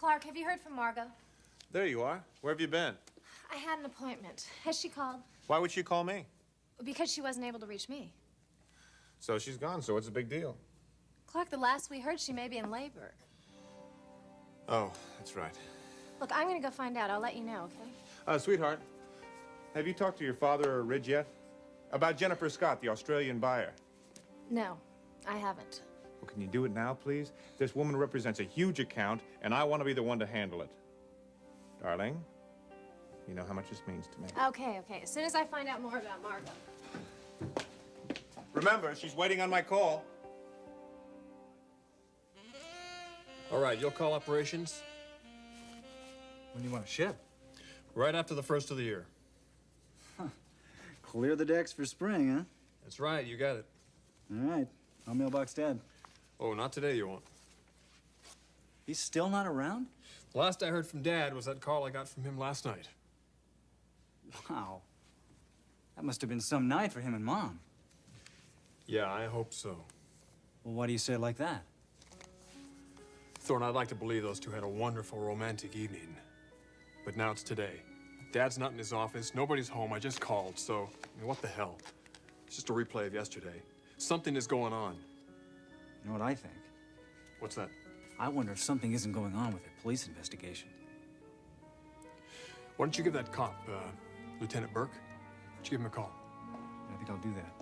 Clarke, have you heard from Margo? There you are. Where have you been? I had an appointment. Has she called? Why would she call me? Because she wasn't able to reach me. So she's gone, so what's the big deal? Clarke, the last we heard, she may be in labor. Oh, that's right. Look, I'm gonna go find out. I'll let you know, okay? Sweetheart, have you talked to your father or Ridge yet? About Jennifer Scott, the Australian buyer. No, I haven't. Well, can you do it now, please? This woman represents a huge account, and I want to be the one to handle it. Darling, you know how much this means to me. Okay, okay. As soon as I find out more about Margo. Remember, she's waiting on my call. All right, you'll call operations? When do you want to ship? Right after the first of the year. Huh. Clear the decks for spring, huh? That's right, you got it. All right. I'll mailbox Dad. Oh, not today you won't. He's still not around? The last I heard from Dad was that call I got from him last night. Wow. That must have been some night for him and Mom. Yeah, I hope so. Well, why do you say it like that? Thorne, I'd like to believe those two had a wonderful romantic evening. But now it's today. Dad's not in his office, nobody's home, I just called, so, I mean, what the hell? It's just a replay of yesterday. Something is going on. You know what I think? What's that? I wonder if something isn't going on with their police investigation. Why don't you give that cop, Lieutenant Burke? Why don't you give him a call? I think I'll do that.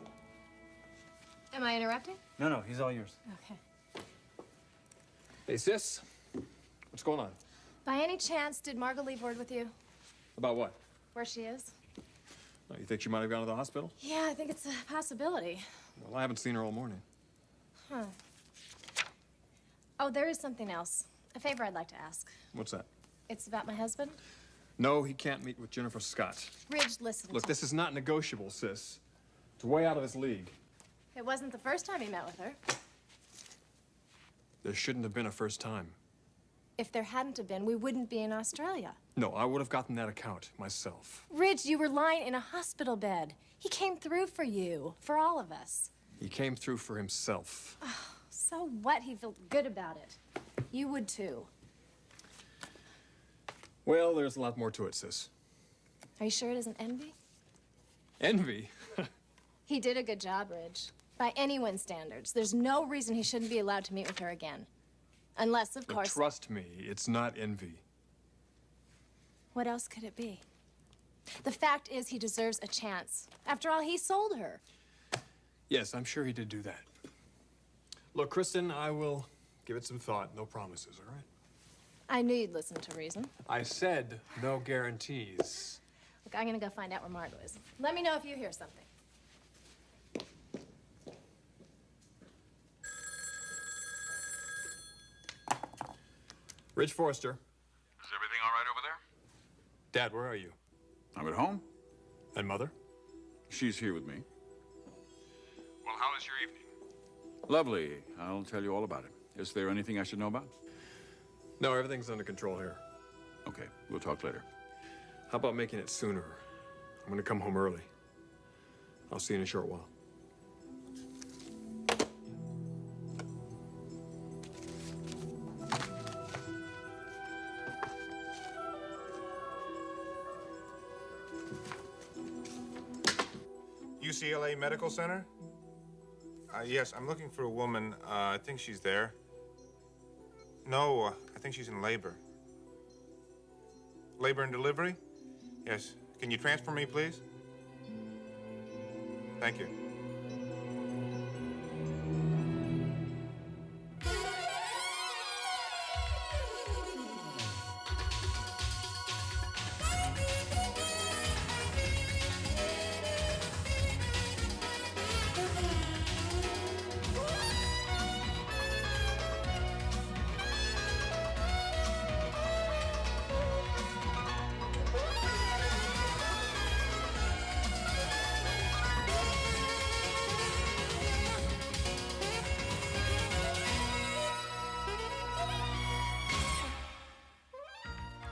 Am I interrupting? No, he's all yours. Okay. Hey, sis. What's going on? By any chance, did Margo leave word with you? About what? Where she is? Oh, you think she might have gone to the hospital? Yeah, I think it's a possibility. Well, I haven't seen her all morning. Huh. Oh, there is something else. A favor I'd like to ask. What's that? It's about my husband. No, he can't meet with Jennifer Scott. Ridge, listen. Look, this is not negotiable, sis. It's way out of his league. It wasn't the first time he met with her. There shouldn't have been a first time. If there hadn't have been, we wouldn't be in Australia. No, I would have gotten that account myself. Ridge, you were lying in a hospital bed. He came through for you, for all of us. He came through for himself. Oh, so what? He felt good about it. You would too. Well, there's a lot more to it, sis. Are you sure it isn't envy? Envy? He did a good job, Ridge. By anyone's standards, there's no reason he shouldn't be allowed to meet with her again. Unless, of course... Trust me, it's not envy. What else could it be? The fact is, he deserves a chance. After all, he sold her. Yes, I'm sure he did do that. Look, Kristen, I will give it some thought. No promises, all right? I knew you'd listen to reason. I said no guarantees. Look, I'm gonna go find out where Margo is. Let me know if you hear something. Ridge Forrester. Is everything all right over there? Dad, where are you? I'm at home. And Mother? She's here with me. Well, how was your evening? Lovely. I'll tell you all about it. Is there anything I should know about? No, everything's under control here. Okay, we'll talk later. How about making it sooner? I'm gonna come home early. I'll see you in a short while. UCLA Medical Center? Yes, I'm looking for a woman. I think she's there. No, I think she's in labor. Labor and delivery? Yes. Can you transfer me, please? Thank you.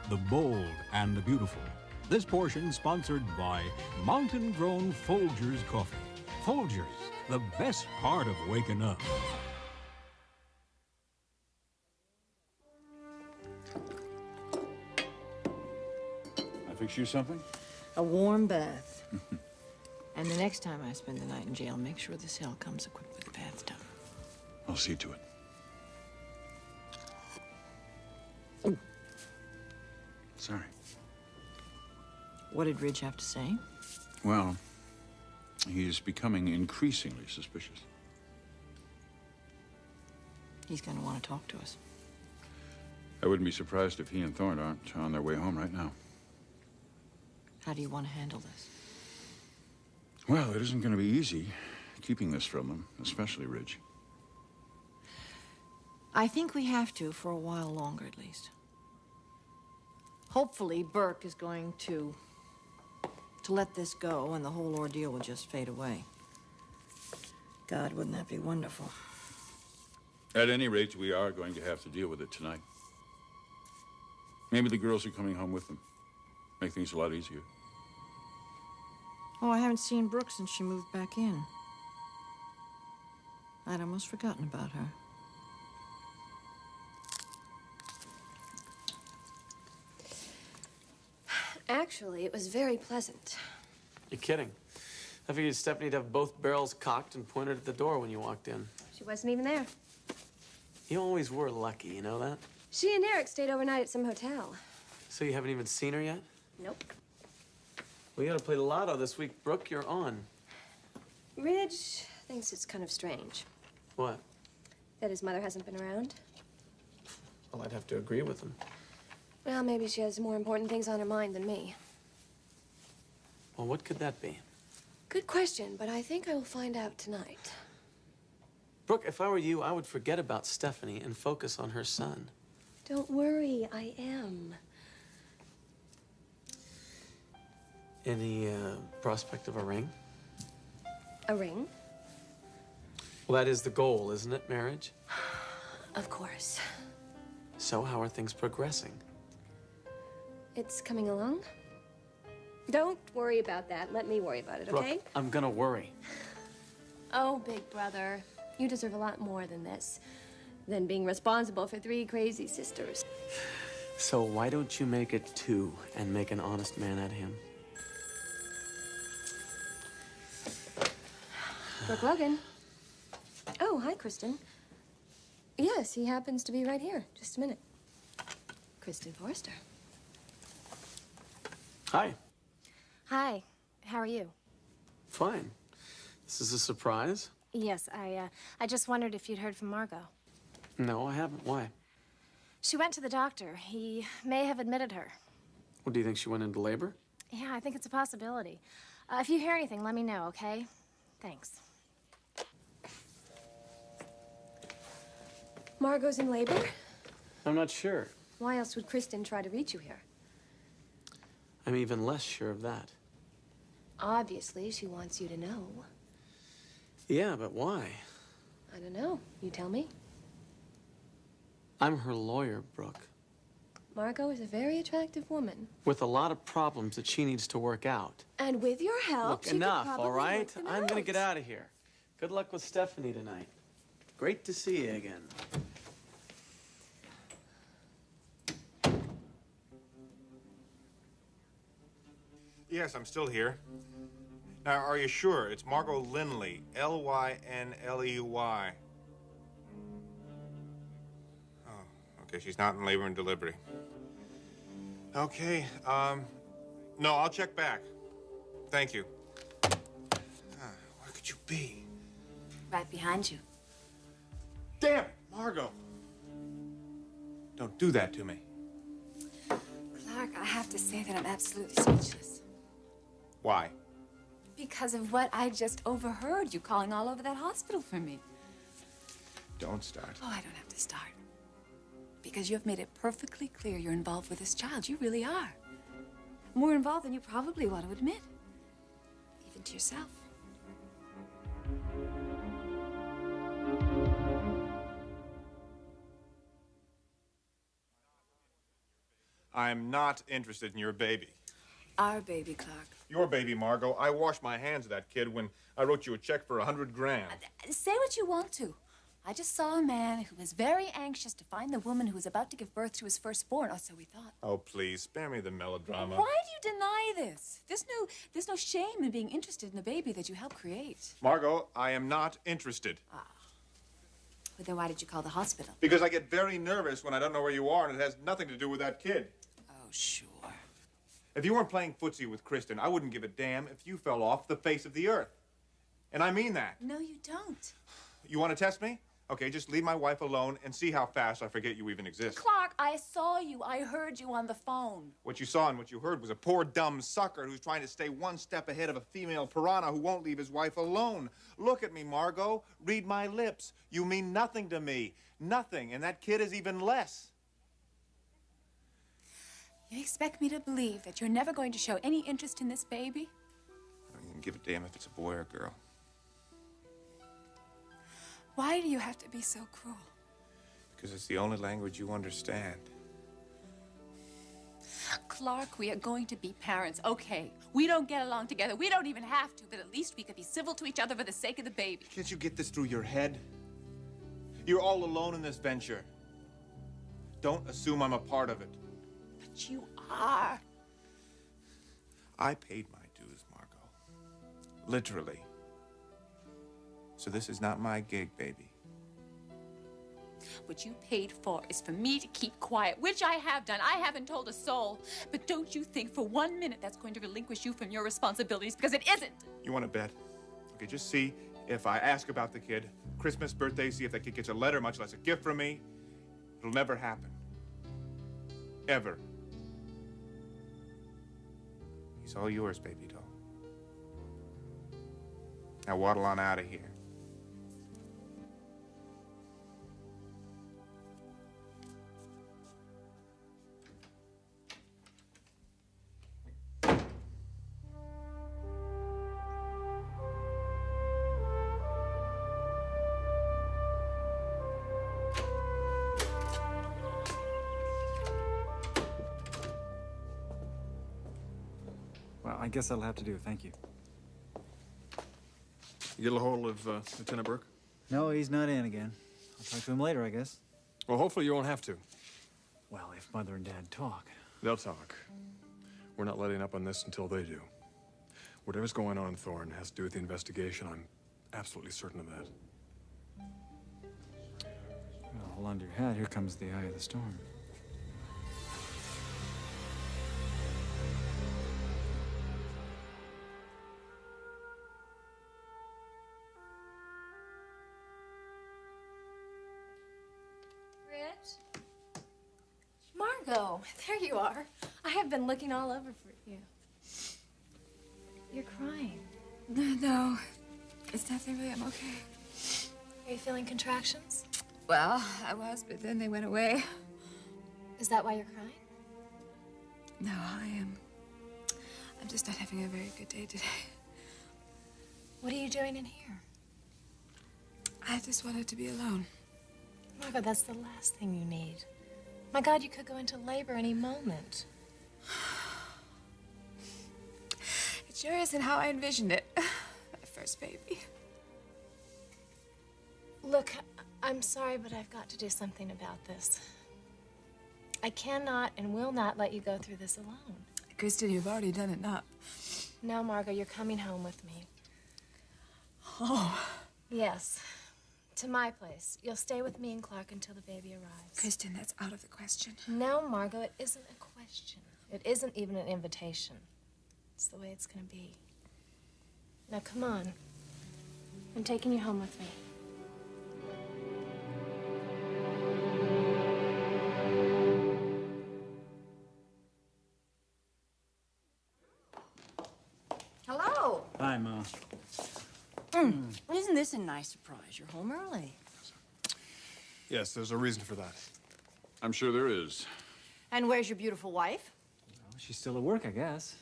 The bold and the beautiful. This portion sponsored by Mountain Grown Folgers Coffee. Folgers, the best part of waking up. fix you something? A warm bath. And the next time I spend the night in jail, make sure the cell comes equipped with a bathtub. I'll see to it. Sorry. What did Ridge have to say? Well, he's becoming increasingly suspicious. He's gonna want to talk to us. I wouldn't be surprised if he and Thorne aren't on their way home right now. How do you want to handle this? Well, it isn't going to be easy keeping this from them, especially Ridge. I think we have to for a while longer, at least. Hopefully, Burke is going to let this go and the whole ordeal will just fade away. God, wouldn't that be wonderful? At any rate, we are going to have to deal with it tonight. Maybe the girls are coming home with them. Make things a lot easier. Oh, I haven't seen Brooke since she moved back in. I'd almost forgotten about her. Actually, it was very pleasant. You're kidding. I figured Stephanie'd have both barrels cocked and pointed at the door when you walked in. She wasn't even there. You always were lucky, you know that? She and Eric stayed overnight at some hotel. So you haven't even seen her yet? Nope. We gotta play the lotto this week. Brooke, you're on. Ridge thinks it's kind of strange What? that his mother hasn't been around. Well, I'd have to agree with him. Well, maybe she has more important things on her mind than me. Well, what could that be? Good question, but I think I will find out tonight. Brooke, if I were you, I would forget about Stephanie and focus on her son. Don't worry, I am. Any prospect of a ring? A ring? Well, that is the goal, isn't it? Marriage? Of course. So how are things progressing? It's coming along. Don't worry about that. Let me worry about it, okay? Brooke, I'm gonna worry. Oh, big brother, you deserve a lot more than this. Than being responsible for 3 crazy sisters. So why don't you make it 2 and make an honest man out of him? Brooke Logan. Oh, hi, Kristen. Yes, he happens to be right here. Just a minute. Kristen Forrester. Hi. Hi. How are you? Fine. This is a surprise? Yes, I just wondered if you'd heard from Margo. No, I haven't. Why? She went to the doctor. He may have admitted her. Well, do you think she went into labor? Yeah, I think it's a possibility. If you hear anything, let me know, okay? Thanks. Margo's in labor? I'm not sure. Why else would Kristen try to reach you here? I'm even less sure of that. Obviously, she wants you to know. Yeah, but why? I don't know. You tell me. I'm her lawyer, Brooke. Margo is a very attractive woman. With a lot of problems that she needs to work out. And with your help, Look, she could enough, probably all right? work them I'm gonna out. get out of here. Good luck with Stephanie tonight. Great to see you again. Yes, I'm still here. Now, are you sure it's Margo Lynley? Lynley. Oh, okay, she's not in labor and delivery. Okay, no, I'll check back. Thank you. Where could you be? Right behind you. Damn it, Margo. Don't do that to me. Clarke, I have to say that I'm absolutely speechless. Why? Because of what I just overheard, you calling all over that hospital for me. Don't start. Oh, I don't have to start. Because you have made it perfectly clear you're involved with this child. You really are. More involved than you probably want to admit. Even to yourself. I'm not interested in your baby. Our baby, Clarke. Your baby, Margo. I washed my hands of that kid when I wrote you a check for $100 grand. Say what you want to. I just saw a man who was very anxious to find the woman who was about to give birth to his firstborn, or so we thought. Oh, please, spare me the melodrama. Why do you deny this? There's no shame in being interested in a baby that you helped create. Margo, I am not interested. But then why did you call the hospital? Because I get very nervous when I don't know where you are, and it has nothing to do with that kid. Oh, sure. If you weren't playing footsie with Kristen, I wouldn't give a damn if you fell off the face of the earth. And I mean that. No, you don't. You want to test me? Okay, just leave my wife alone and see how fast I forget you even exist. Clarke, I saw you. I heard you on the phone. What you saw and what you heard was a poor, dumb sucker who's trying to stay one step ahead of a female piranha who won't leave his wife alone. Look at me, Margo. Read my lips. You mean nothing to me. Nothing. And that kid is even less. You expect me to believe that you're never going to show any interest in this baby? I don't even give a damn if it's a boy or a girl. Why do you have to be so cruel? Because it's the only language you understand. Clarke, we are going to be parents, okay? We don't get along together. We don't even have to, but at least we could be civil to each other for the sake of the baby. Can't you get this through your head? You're all alone in this venture. Don't assume I'm a part of it. But you are. I paid my dues, Margo. Literally. So this is not my gig, baby. What you paid for is for me to keep quiet, which I have done. I haven't told a soul. But don't you think for 1 minute that's going to relinquish you from your responsibilities, because it isn't. You want to bet? Okay, just see if I ask about the kid, Christmas, birthday, see if that kid gets a letter, much less a gift from me. It'll never happen. Ever. He's all yours, baby doll. Now waddle on out of here. Well, I guess that'll have to do. Thank you. You get a hold of Lieutenant Burke? No, he's not in again. I'll talk to him later, I guess. Well, hopefully you won't have to. Well, if Mother and Dad talk. They'll talk. We're not letting up on this until they do. Whatever's going on in Thorne has to do with the investigation. I'm absolutely certain of that. Well, hold on to your hat. Here comes the eye of the storm. Margo, there you are. I have been looking all over for you. You're crying. No, it's nothing really. I'm okay. Are you feeling contractions? Well, I was, but then they went away. Is that why you're crying? No, I am. I'm just not having a very good day today. What are you doing in here? I just wanted to be alone. Margo, that's the last thing you need. My God, you could go into labor any moment. It sure isn't how I envisioned it. My first baby. Look, I'm sorry, but I've got to do something about this. I cannot and will not let you go through this alone. Kristen, you've already done enough. No, Margo, you're coming home with me. Oh. Yes. To my place. You'll stay with me and Clarke until the baby arrives. Kristen, that's out of the question. No, Margo, it isn't a question. It isn't even an invitation. It's the way it's gonna be. Now, come on. I'm taking you home with me. Hello. Hi, Ma. Isn't this a nice surprise? You're home early. Yes, there's a reason for that. I'm sure there is. And where's your beautiful wife? Well, she's still at work, I guess.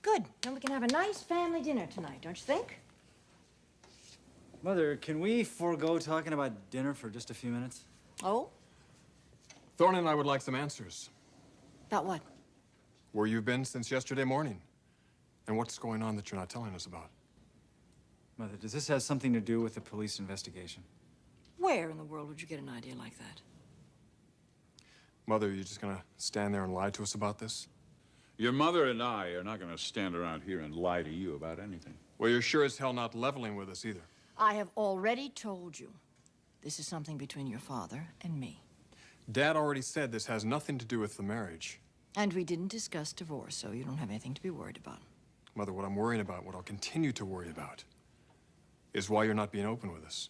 Good. Then we can have a nice family dinner tonight, don't you think? Mother, can we forego talking about dinner for just a few minutes? Oh? Thorne and I would like some answers. About what? Where you've been since yesterday morning. And what's going on that you're not telling us about. Mother, does this have something to do with the police investigation? Where in the world would you get an idea like that? Mother, you're just gonna stand there and lie to us about this? Your mother and I are not going to stand around here and lie to you about anything. Well, you're sure as hell not leveling with us either. I have already told you this is something between your father and me. Dad already said this has nothing to do with the marriage. And we didn't discuss divorce, so you don't have anything to be worried about. Mother, what I'm worrying about, what I'll continue to worry about, is why you're not being open with us.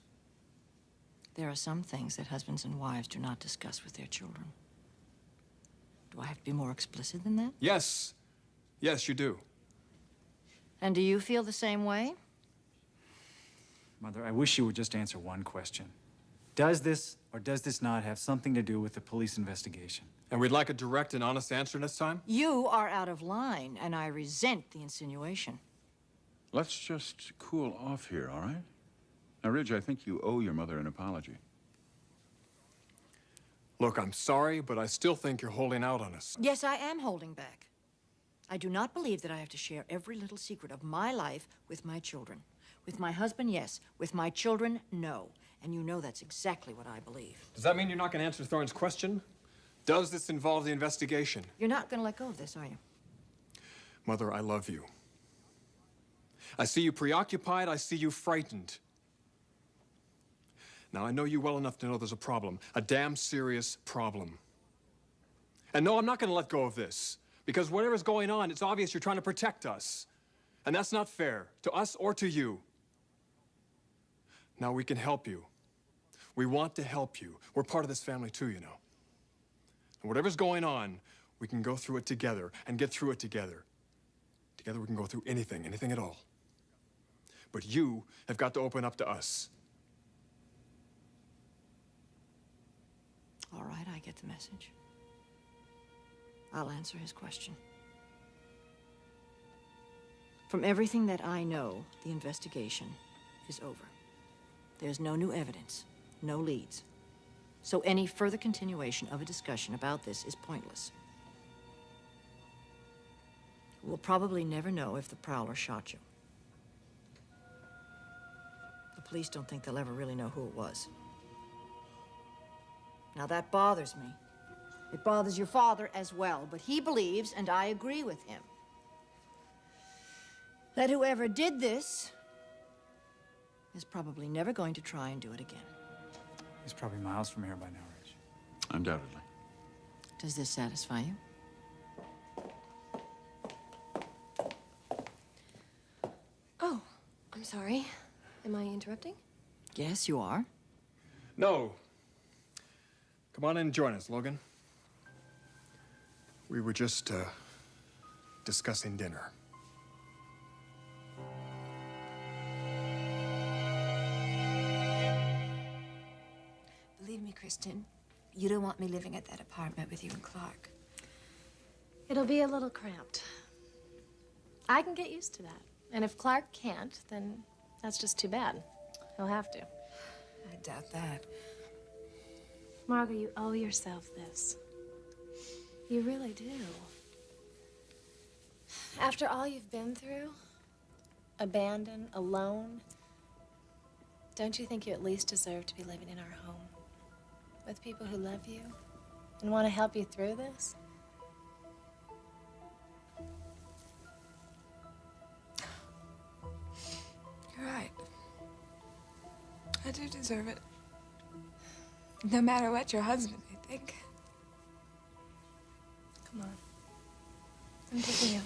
There are some things that husbands and wives do not discuss with their children. Do I have to be more explicit than that? Yes. Yes, you do. And do you feel the same way? Mother, I wish you would just answer one question. Does this or does this not have something to do with the police investigation? And we'd like a direct and honest answer this time? You are out of line, and I resent the insinuation. Let's just cool off here, all right? Now, Ridge, I think you owe your mother an apology. Look, I'm sorry, but I still think you're holding out on us. Yes, I am holding back. I do not believe that I have to share every little secret of my life with my children. With my husband, yes. With my children, no. And you know that's exactly what I believe. Does that mean you're not going to answer Thorne's question? Does this involve the investigation? You're not going to let go of this, are you? Mother, I love you. I see you preoccupied. I see you frightened. Now, I know you well enough to know there's a problem, a damn serious problem. And no, I'm not going to let go of this, because whatever's going on, it's obvious you're trying to protect us. And that's not fair, to us or to you. Now, we can help you. We want to help you. We're part of this family too, you know. And whatever's going on, we can go through it together and get through it together. Together we can go through anything, anything at all. But you have got to open up to us. All right, I get the message. I'll answer his question. From everything that I know, the investigation is over. There's no new evidence, no leads. So any further continuation of a discussion about this is pointless. We'll probably never know if the prowler shot you. The police don't think they'll ever really know who it was. Now, that bothers me. It bothers your father as well, but he believes, and I agree with him, that whoever did this is probably never going to try and do it again. He's probably miles from here by now, Rich. Undoubtedly. Does this satisfy you? Oh, I'm sorry. Am I interrupting? Yes, you are. No. Come on in and join us, Logan. We were just, discussing dinner. Believe me, Kristen, you don't want me living at that apartment with you and Clarke. It'll be a little cramped. I can get used to that. And if Clarke can't, then that's just too bad. He'll have to. I doubt that. Margo, you owe yourself this. You really do. After all you've been through, abandoned, alone, don't you think you at least deserve to be living in our home? With people who love you and want to help you through this? You're right. I do deserve it. No matter what your husband may think. Come on. I'm taking you.